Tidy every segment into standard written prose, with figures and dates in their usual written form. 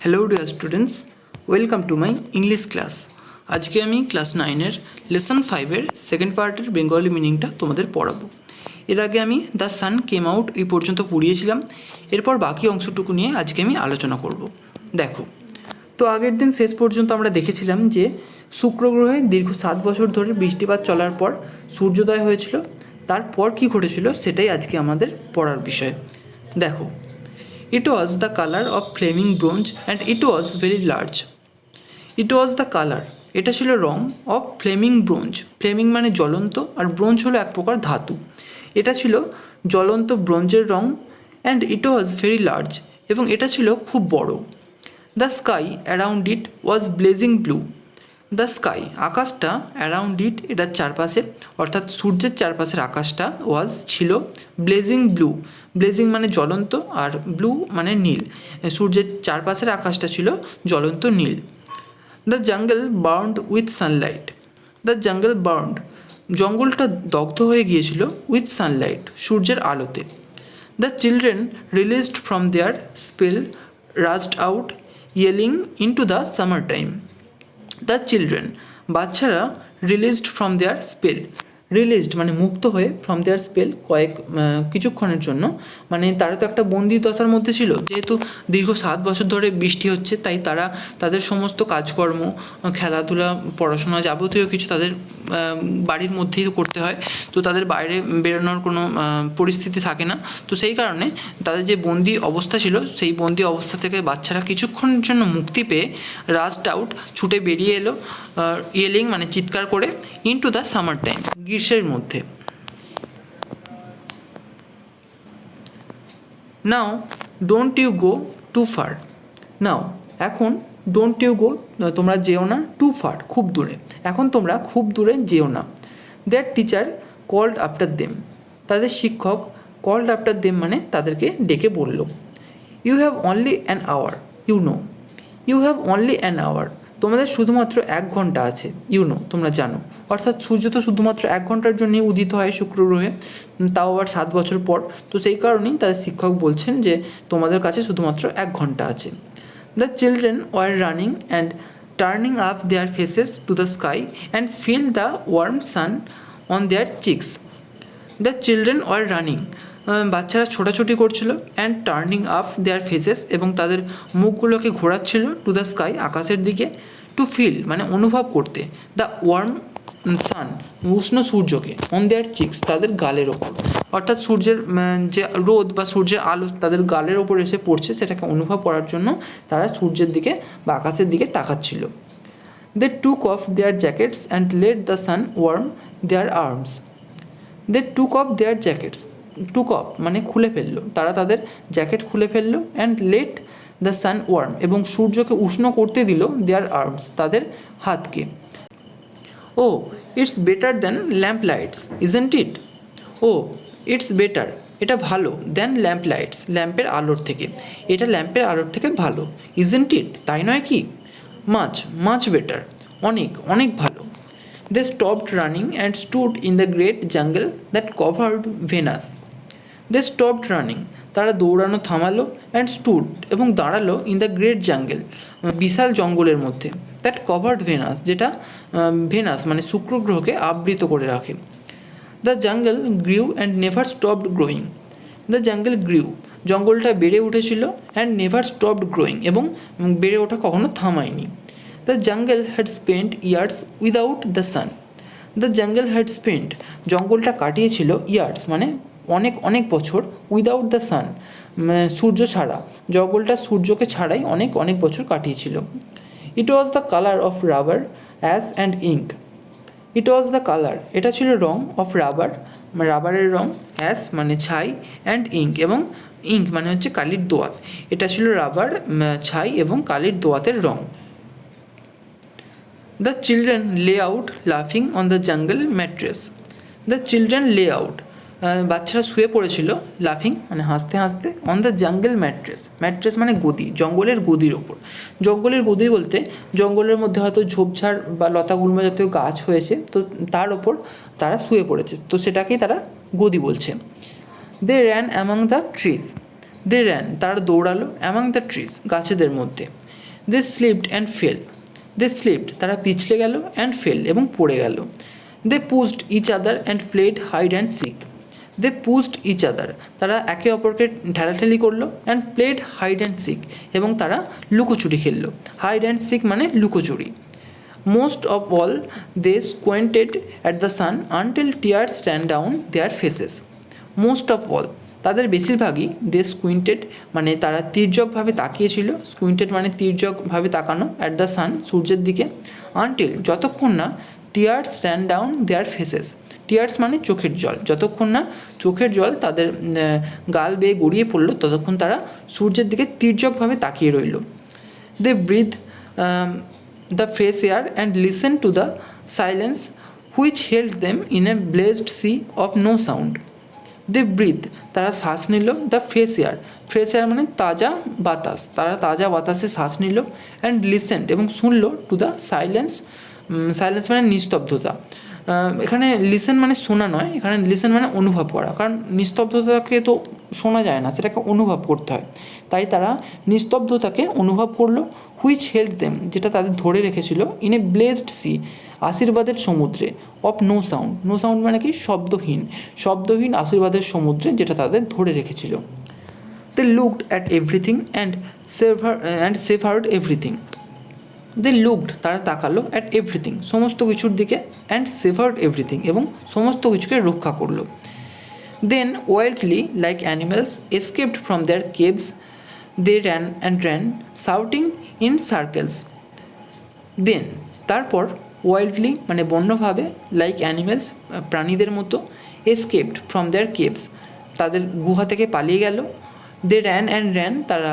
Hello dear students, welcome to my English class. আজকে আমি class 9-এর lesson 5-এর second পার্টের Bengali মিনিংটা তোমাদের পড়াবো। এর আগে আমি দ্য সান কেম আউট এই পর্যন্ত পড়িয়েছিলাম। এরপর বাকি অংশটুকু নিয়ে আজকে আমি আলোচনা করব। দেখো, তো আগের দিন শেষ পর্যন্ত আমরা দেখেছিলাম যে শুক্র গ্রহে দীর্ঘ 7 বছর ধরে বৃষ্টিপাত চলার পর সূর্যোদয় হয়েছিল। তারপর কী ঘটেছিল সেটাই আজকে আমাদের পড়ার বিষয়। দেখো, It was the color of flaming bronze and it was very large. It was the color, এটা ছিল রং, অফ ফ্লেমিং ব্রোঞ্জ। ফ্লেমিং মানে জ্বলন্ত, আর ব্রোঞ্জ হলো এক প্রকার ধাতু। এটা ছিল জ্বলন্ত ব্রোঞ্জের রং। And it was very large, এবং এটা ছিল খুব বড়। The sky around it was blazing blue. The sky, আকাশটা, অ্যারাউন্ড ইট, এটার চারপাশে, অর্থাৎ সূর্যের চারপাশের আকাশটা, ওয়াজ ছিল, ব্লেজিং ব্লু। ব্লেজিং মানে জ্বলন্ত, আর ব্লু মানে নীল। সূর্যের চারপাশের আকাশটা ছিল জ্বলন্ত নীল। The jungle burned with sunlight. The jungle burned, জঙ্গলটা দগ্ধ হয়ে গিয়েছিল, উইথ সানলাইট, সূর্যের আলোতে। The children released from their spell rushed out yelling into the summer time. The children, বাচ্চারা, released from their spell, released মানে মুক্ত হয়ে, ফ্রম দেয়ার স্পেল কিছুক্ষণের জন্য, মানে তারা তো একটা বন্দি দশার মধ্যে ছিল। যেহেতু দীর্ঘ 7 বছর ধরে বৃষ্টি হচ্ছে, তাই তারা তাদের সমস্ত কাজকর্ম, খেলাধুলা, পড়াশোনা, যাবতীয় কিছু তাদের বাড়ির মধ্যেই করতে হয়। তো তাদের বাইরে বেরোনোর কোনো পরিস্থিতি থাকে না। তো সেই কারণে তাদের যে বন্দি অবস্থা ছিল, সেই বন্দি অবস্থা থেকে বাচ্চারা কিছুক্ষণের জন্য মুক্তি পেয়ে রাস্ট আউট, ছুটে বেরিয়ে এলো, ইয়েলিং মানে চিৎকার করে, ইনটু দ্য সামার টাইম, গ্রীষ্মের মধ্যে। Now don't you go too far. Now, এখন, ডোন্ট ইউ গো, তোমরা যেও না, টু ফার, খুব দূরে, এখন তোমরা খুব দূরে যেও না। Their teacher called after them, তাদের শিক্ষক, কল্ড আফটার দেম মানে তাদেরকে ডেকে বলল। You have only an hour, you know. You have only an hour, তোমাদের শুধুমাত্র 1 ঘন্টা আছে, ইউ নো, তোমরা জানো। অর্থাৎ সূর্য তো শুধুমাত্র 1 ঘন্টার জন্যই উদিত হয় শুক্র গ্রহে, তাও আবার 7 বছর পর। তো সেই কারণেই তাদের শিক্ষক বলছেন যে তোমাদের কাছে শুধুমাত্র 1 ঘন্টা আছে। The children were running and turning up their faces to the sky and feel the warm sun on their cheeks. The children were running, বাচ্চারা ছোটাছুটি করছিল, and turning up their faces, এবং তাদের মুখগুলোকে ঘোরাচ্ছিল, টু দ্য স্কাই, আকাশের দিকে, two feel মানে অনুভব করতে, দ্য ওয়ার্ম সান উষ্ণ সূর্যকে, অন দেয়ার চিক্স তাদের গালের ওপর, অর্থাৎ সূর্যের যে রোদ বা সূর্যের আলো তাদের গালের ওপর এসে পড়ছে, সেটাকে অনুভব করার জন্য তারা সূর্যের দিকে বা আকাশের দিকে তাকাচ্ছিল। They took off their jackets and let the sun warm their arms. They took off their jackets, took off মানে খুলে ফেললো, তারা তাদের জ্যাকেট খুলে ফেললো, and let the sun warm, এবং সূর্যকে উষ্ণ করতে দিল, দেয়ার আর্মস তাদের হাতকে। Oh it's better than lamp lights isn't it. Oh it's better, এটা ভালো, দ্যান ল্যাম্প লাইটস, ল্যাম্পের আলোর থেকে, এটা ল্যাম্পের আলোর থেকে ভালো, ইজেন্ট ইট, তাই নয় কি। মাচ, মাচ বেটার, অনেক, অনেক ভালো। They stopped running and stood in the great jungle that covered Venus. They stopped running, তারা দৌড়ানো থামালো, অ্যান্ড স্টুড এবং দাঁড়ালো, ইন দ্য গ্রেট জাঙ্গল বিশাল জঙ্গলের মধ্যে, দ্যাট কভার্ড ভেনাস যেটা ভেনাস মানে শুক্র গ্রহকে আবৃত করে রাখে। The jungle grew and never stopped growing. The jungle grew, জঙ্গলটা বেড়ে উঠেছিল, অ্যান্ড নেভার স্টপড গ্রোয়িং এবং বেড়ে ওঠা কখনো থামায়নি। The jungle had spent years without the sun. The jungle had spent, জঙ্গলটা কাটিয়েছিল, ইয়ার্স মানে অনেক অনেক বছর, উইদাউট দ্য সান সূর্য ছাড়া, জঙ্গলটা সূর্যকে ছাড়াই অনেক অনেক বছর কাটিয়েছিল। It was the colour of rubber ash and ink. It was the colour, এটা ছিল রং, অফ রাবার রাবারের রং, অ্যাশ মানে ছাই, অ্যান্ড ইঙ্ক এবং ইঙ্ক মানে হচ্ছে কালির দোয়াত, এটা ছিল রাবার ছাই এবং কালির দোয়াতের রং। দ্য চিলড্রেন লে আউট লাফিং on the jungle mattress. The children lay out, বাচ্চারা শুয়ে পড়েছিল, লাফিং মানে হাসতে হাসতে, on the jungle mattress, mattress মানে গদি, জঙ্গলের গদির ওপর। জঙ্গলের গদি বলতে জঙ্গলের মধ্যে হয়তো ঝোপঝাড় বা লতাগুল্ম জাতীয় গাছ হয়েছে, তো তার ওপর তারা শুয়ে পড়েছে, তো সেটাকেই তারা গদি বলছে। They ran among the trees. They ran, তারা দৌড়ালো, অ্যামং দ্য ট্রিজ গাছেদের মধ্যে। They slipped and fell, they slipped তারা পিছলে গেল, অ্যান্ড ফেল এবং পড়ে গেল। They pushed each other and played hide and seek, they pushed each other তারা একে অপরকে ঠেলাঠেলি করলো, and played hide and seek এবং তারা লুকোচুরি খেললো। হাইড অ্যান্ড সিক মানে লুকোচুরি। Most of all they squinted at the sun until tears ran down their faces. Most of all তাদের বেশিরভাগই দে স্কুইন্টেড মানে তারা তির্যকভাবে তাকিয়েছিল, স্কুইন্টেড মানে তির্যকভাবে তাকানো, অ্যাট দ্য সান সূর্যের দিকে, আনটিল যতক্ষণ না tears ran down their faces, tears মানে চোখের জল, যতক্ষণ না চোখের জল তাদের গাল বেয়ে গড়িয়ে পড়লো ততক্ষণ তারা সূর্যের দিকে তির্যকভাবে তাকিয়ে রইল। They breathe the fresh air and listen to the silence which held them in a blessed sea of no sound. They breathe তারা শ্বাস নিল, the fresh air, fresh air মানে তাজা বাতাস, তারা তাজা বাতাসে শ্বাস নিল, অ্যান্ড লিসেন্ট এবং শুনলো, টু দ্য সাইলেন্স, সাইলেন্স মানে নিস্তব্ধতা। এখানে লিসেন মানে শোনা নয়, এখানে লিসেন মানে অনুভব করা, কারণ নিস্তব্ধতাকে তো শোনা যায় না, সেটাকে অনুভব করতে হয়, তাই তারা নিস্তব্ধতাকে অনুভব করলো। হুইচ হেল্ড দেম যেটা তাদের ধরে রেখেছিল, ইন এ ব্লেসড সি আশীর্বাদের সমুদ্রে, of no sound, no sound মানে কি শব্দহীন, শব্দহীন আশীর্বাদের সমুদ্রে যেটা তাদের ধরে রেখেছিল। They looked at everything and savoured everything, they looked তারা তাকালো, অ্যাট এভরিথিং সমস্ত কিছুর দিকে, অ্যান্ড সেভার্ড এভরিথিং এবং সমস্ত কিছুকে রক্ষা করলো। Then wildly like animals escaped from their caves they ran and ran shouting in circles. Then তারপর ওয়াইল্ডলি মানে বন্যভাবে, লাইক অ্যানিমেলস প্রাণীদের মতো, এসকেপড ফ্রম দেয়ার কেভস তাদের গুহা থেকে পালিয়ে গেল, দে র্যান অ্যান্ড র্যান তারা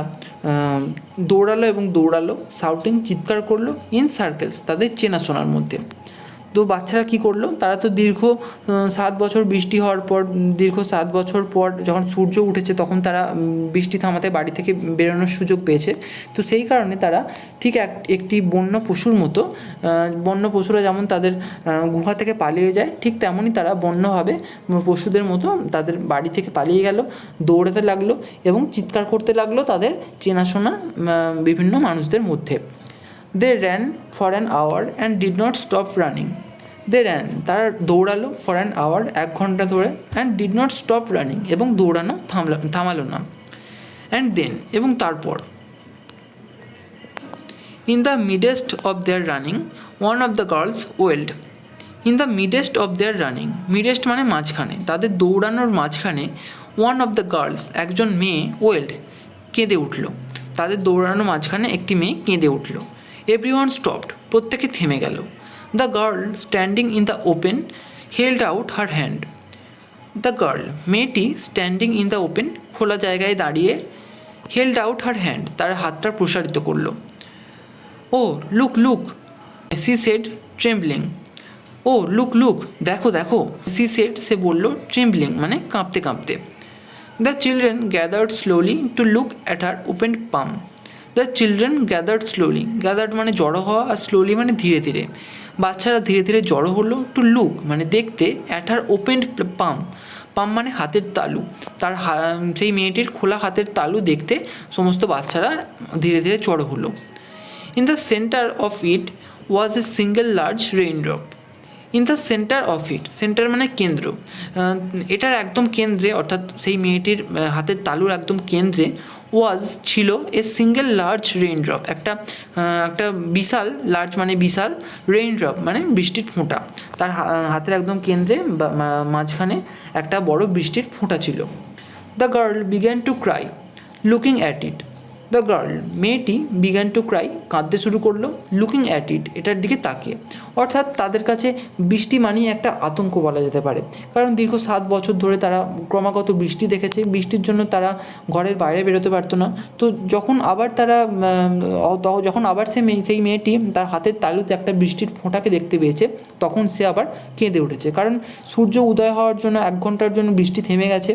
দৌড়ালো এবং দৌড়ালো, শাউটিং চিৎকার করলো, ইন সার্কেলস তাদের চেনাশোনার মধ্যে। তো বাচ্চারা কী করলো, তারা তো দীর্ঘ 7 বছর বৃষ্টি হওয়ার পর, দীর্ঘ 7 বছর পর যখন সূর্য উঠেছে তখন তারা বৃষ্টি থামাতে বাড়ি থেকে বেরোনোর সুযোগ পেয়েছে। তো সেই কারণে তারা ঠিক একটি বন্য পশুর মতো, বন্য পশুরা যেমন তাদের গুহা থেকে পালিয়ে যায়, ঠিক তেমনই তারা বন্যভাবে পশুদের মতো তাদের বাড়ি থেকে পালিয়ে গেল, দৌড়াতে লাগলো এবং চিৎকার করতে লাগলো তাদের চেনাশোনা বিভিন্ন মানুষদের মধ্যে। They ran for an hour and did not stop running, they ran তারা দৌড়ালো, ফর অ্যান আওয়ার 1 ঘন্টা ধরে, and did not stop running এবং দৌড়ানো থামালো না, অ্যান্ড দেন এবং তারপর, in the midst of their running one of the girls wailed, in the midst of their running, midst মানে মাঝখানে, তাদের দৌড়ানোর মাঝখানে, ওয়ান অফ দ্য গার্লস একজন মেয়ে, ওয়েল্ড কেঁদে উঠল, তাদের দৌড়ানোর মাঝখানে একটি মেয়ে কেঁদে উঠল। এভরিওয়ান স্টপড প্রত্যেকে থেমে গেল। The girl standing in the open held out her hand, the girl মেয়েটি স্ট্যান্ডিং ইন দ্য ওপেন খোলা জায়গায় দাঁড়িয়ে, হেল্ড আউট হার হ্যান্ড তার হাতটা প্রসারিত করলো। Oh look look she said trembling, oh look look দেখো দেখো, সি সেড সে বলল, ট্রেম্বলিং মানে কাঁপতে কাঁপতে। The children gathered slowly to look at her open palm, the children gathered slowly, gathered মানে জড়ো হওয়া, আর স্লোলি মানে ধীরে ধীরে, বাচ্চারা ধীরে ধীরে জড়ো হলো, টু লুক মানে দেখতে, অ্যাট হার ওপেন পাম, পাম মানে হাতের তালু, তার সেই মেয়েটির খোলা হাতের তালু দেখতে সমস্ত বাচ্চারা ধীরে ধীরে জড়ো হলো। In the centre of it was a single large raindrop, in the centre of it, centre মানে কেন্দ্র, এটার একদম কেন্দ্রে অর্থাৎ সেই মেয়েটির হাতের তালুর একদম কেন্দ্রে, ওয়াজ ছিল, এ সিঙ্গেল লার্জ রেইনড্রপ একটা বিশাল, লার্জ মানে বিশাল, রেইনড্রপ মানে বৃষ্টির ফোঁটা, তার হাতের একদম কেন্দ্রে মাঝখানে একটা বড় বৃষ্টির ফোঁটা ছিল। The girl began to cry looking at it, the girl মেয়েটি বিগ্যান টু ক্রাই কাঁদতে শুরু করলো, লুকিং অ্যাট ইট এটার দিকে তাকিয়ে, অর্থাৎ তাদের কাছে বৃষ্টি মানেই একটা আতঙ্ক বলা যেতে পারে, কারণ দীর্ঘ 7 বছর ধরে তারা ক্রমাগত বৃষ্টি দেখেছে, বৃষ্টির জন্য তারা ঘরের বাইরে বেরোতে পারতো না। তো যখন আবার সেই মেয়েটি তার হাতের তালুতে একটা বৃষ্টির ফোঁটাকে দেখতে পেয়েছে, তখন সে আবার কেঁদে উঠেছে, কারণ সূর্য উদয় হওয়ার জন্য 1 ঘন্টার জন্য বৃষ্টি থেমে গেছে।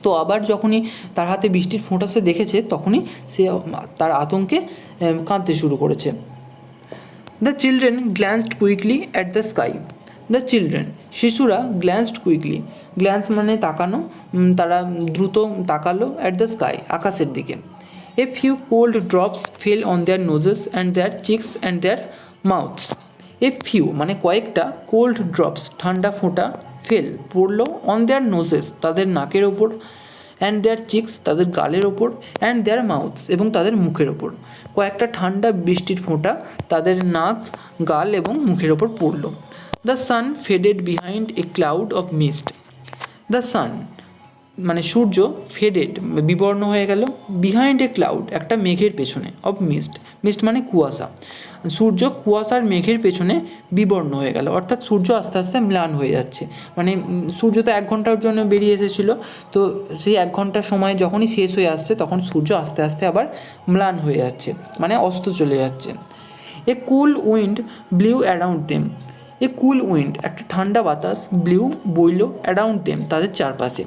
তো আবার যখনই তার হাতে বৃষ্টির ফোঁটা সে দেখেছে, তখনই সে তার আতঙ্কে কাঁদতে শুরু করেছে। The children glanced quickly at the sky, the children শিশুরা গ্ল্যান্সড কুইকলি, গ্ল্যান্স মানে তাকানো, তারা দ্রুত তাকালো, অ্যাট দ্য স্কাই আকাশের দিকে। A few cold drops fell on their noses and their cheeks and their mouths. A few মানে কয়েকটা কোল্ড ড্রপস ঠান্ডা ফোঁটা ফেল পড়লো অন দেয়ার নোজেস তাদের নাকের ওপর, অ্যান্ড দেয়ার চিক্স তাদের গালের ওপর, অ্যান্ড দেয়ার মাউথস এবং তাদের মুখের ওপর। কয়েকটা ঠান্ডা বৃষ্টির ফোঁটা তাদের নাক, গাল এবং মুখের ওপর পড়ল। The sun faded behind A cloud of mist. The sun মানে সূর্য ফেডেড বিবর্ণ হয়ে গেল, বিহাইন্ড এ ক্লাউড একটা মেঘের পেছনে, অফ মিস্ট, মিস্ট মানে কুয়াশা, সূর্য কুয়াশার মেঘের পেছনে বিবর্ণ হয়ে গেল, অর্থাৎ সূর্য আস্তে আস্তে ম্লান হয়ে যাচ্ছে। মানে সূর্য তো 1 ঘন্টার জন্য বেরিয়ে এসেছিল, তো সেই 1 ঘন্টার সময় যখনই শেষ হয়ে আসছে তখন সূর্য আস্তে আস্তে আবার ম্লান হয়ে যাচ্ছে, মানে অস্ত চলে যাচ্ছে। এ কুল উইন্ড ব্লিউ অ্যারাউন্ড দেম। এ কুল উইন্ড একটা ঠান্ডা বাতাস, ব্লিউ বইল, অ্যারাউন্ড দেম তাদের চারপাশে।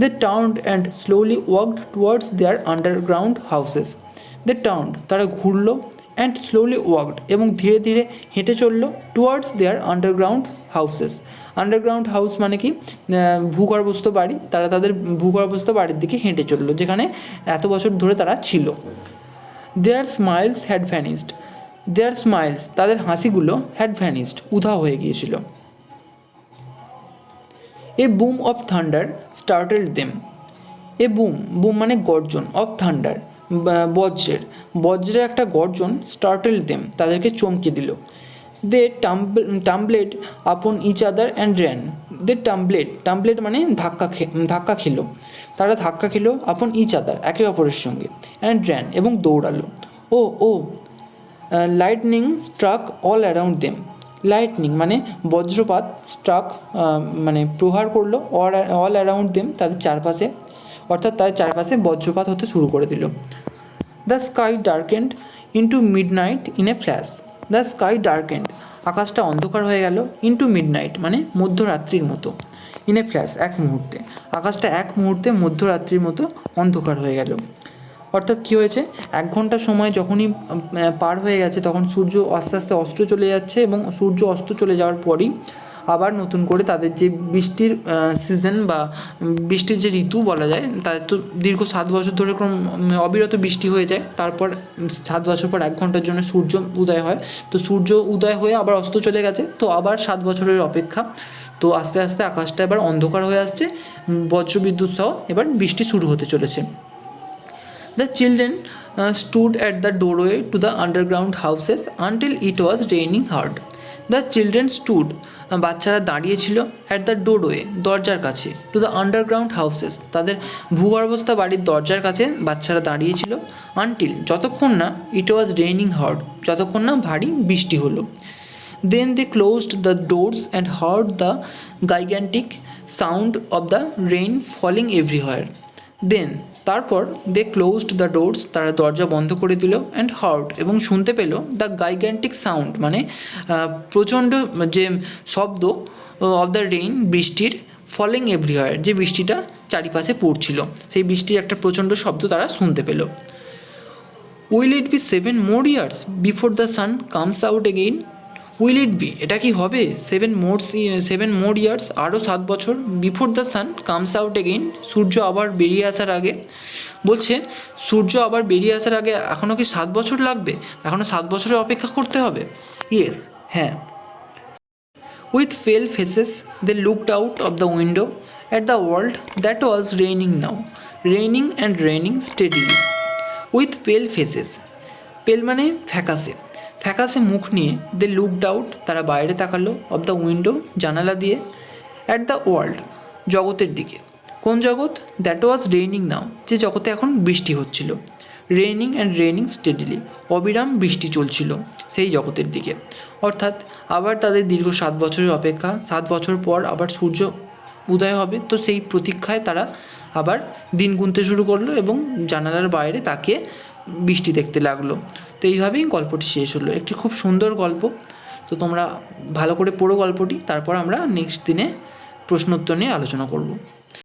They turned and slowly walked towards their underground houses. They turned তারা ঘুরলো, and slowly walked এবং ধীরে ধীরে হেঁটে চললো, towards their underground houses. Underground house মানে কি, ভূগর্ভস্থ বাড়ি, তারা তাদের ভূগর্ভস্থ বাড়ির দিকে হেঁটে চললো যেখানে এত বছর ধরে তারা ছিল। Their smiles had vanished. Their smiles তাদের হাসিগুলো had vanished উধাও হয়ে গিয়েছিল। A boom of thunder started them. A boom, boom মানে গর্জন, অফ থান্ডার বজ্রের একটা গর্জন, স্টার্টেল দেম তাদেরকে চমকে দিল। দে টাম্বলেড আপন ইচ আদার অ্যান্ড র্যান। দে টাম্বলেড মানে ধাক্কা খেলো, তারা ধাক্কা খেলো, আপন ইচ আদার একে অপরের সঙ্গে, অ্যান্ড র্যান এবং দৌড়ালো। ও lightning struck all around them. Lightning মানে বজ্রপাত, স্ট্রাক মানে প্রহার করলো, অল অ্যারাউন্ড দেম তাদের চারপাশে, অর্থাৎ তাদের চারপাশে বজ্রপাত হতে শুরু করে দিল। The sky ডার্কেন্ড into midnight in a flash. The sky ডার্কেন্ড আকাশটা অন্ধকার হয়ে গেল, ইন্টু মিডনাইট মানে মধ্যরাত্রির মতো, ইন এ ফ্ল্যাশ এক মুহূর্তে, আকাশটা এক মুহূর্তে মধ্যরাত্রির মতো অন্ধকার হয়ে গেল। অর্থাৎ কী হয়েছে, 1 ঘন্টা সময় যখনই পার হয়ে গেছে তখন সূর্য আস্তে আস্তে অস্ত চলে যাচ্ছে, এবং সূর্য অস্ত চলে যাওয়ার পরই আবার নতুন করে তাদের যে বৃষ্টির সিজন বা বৃষ্টির যে ঋতু বলা যায়, তাদের তো দীর্ঘ 7 বছর ধরে কোনো অবিরত বৃষ্টি হয়ে যায়, তারপর 7 বছর পর 1 ঘন্টার জন্য সূর্য উদয় হয়, তো সূর্য উদয় হয়ে আবার অস্ত চলে গেছে, তো আবার 7 বছরের অপেক্ষা, তো আস্তে আস্তে আকাশটা এবার অন্ধকার হয়ে আসছে, বজ্রবিদ্যুৎ সহ এবার বৃষ্টি শুরু হতে চলেছে। The children stood at the doorway to the underground houses until it was raining hard. The children stood বাচ্চারা দাঁড়িয়েছিল at the doorway দরজার কাছে, to the underground houses তাদের ভূগর্ভস্থ বাড়ির দরজার কাছে বাচ্চারা দাঁড়িয়েছিল, until যতক্ষণ না it was raining hard যতক্ষণ না ভারী বৃষ্টি হলো। Then they closed the doors and heard the gigantic sound of the rain falling everywhere. Then তারপর দে ক্লোজড দ্য ডোরস তারা দরজা বন্ধ করে দিল, অ্যান্ড হার্ড এবং শুনতে পেল দ্য গাইগ্যান্টিক সাউন্ড মানে প্রচণ্ড যে শব্দ, অফ দ্য রেইন বৃষ্টির, ফলিং এভরিওয়ার যে বৃষ্টিটা চারিপাশে পড়ছিল, সেই বৃষ্টির একটা প্রচণ্ড শব্দ তারা শুনতে পেল। Will it be 7 more years before the sun comes out again. Will it be এটা কি হবে, 7 more years আরও 7 বছর, before the sun comes out again সূর্য আবার বেরিয়ে আসার আগে। বলছে সূর্য আবার বেরিয়ে আসার আগে এখনও কি 7 বছর লাগবে, এখনও 7 বছরের অপেক্ষা করতে হবে। ইয়েস, হ্যাঁ। With pale faces they looked out of the window at the world that was raining now, raining and raining steadily. With pale faces, pale মানে ফ্যাকাসে, ফ্যাকাসে মুখ নিয়ে দে লুকড আউট তারা বাইরে তাকালো, অফ দ্য উইন্ডো জানালা দিয়ে, অ্যাট দ্য ওয়ার্ল্ড জগতের দিকে। কোন জগৎ, দ্যাট ওয়াজ রেইনিং নাও যে জগতে এখন বৃষ্টি হচ্ছিল, রেইনিং অ্যান্ড রেইনিং স্টেডিলি অবিরাম বৃষ্টি চলছিল সেই জগতের দিকে। অর্থাৎ আবার তাদের দীর্ঘ 7 বছরের অপেক্ষা, 7 বছর পর আবার সূর্য উদয় হবে, তো সেই প্রতীক্ষায় তারা আবার দিন গুনতে শুরু করলো এবং জানালার বাইরে তাকিয়ে বৃষ্টি দেখতে লাগলো। তো এইভাবেই গল্পটি শেষ হলো। একটি খুব সুন্দর গল্প, তো তোমরা ভালো করে পড়ো গল্পটি, তারপর আমরা নেক্সট দিনে প্রশ্নোত্তর নিয়ে আলোচনা করব।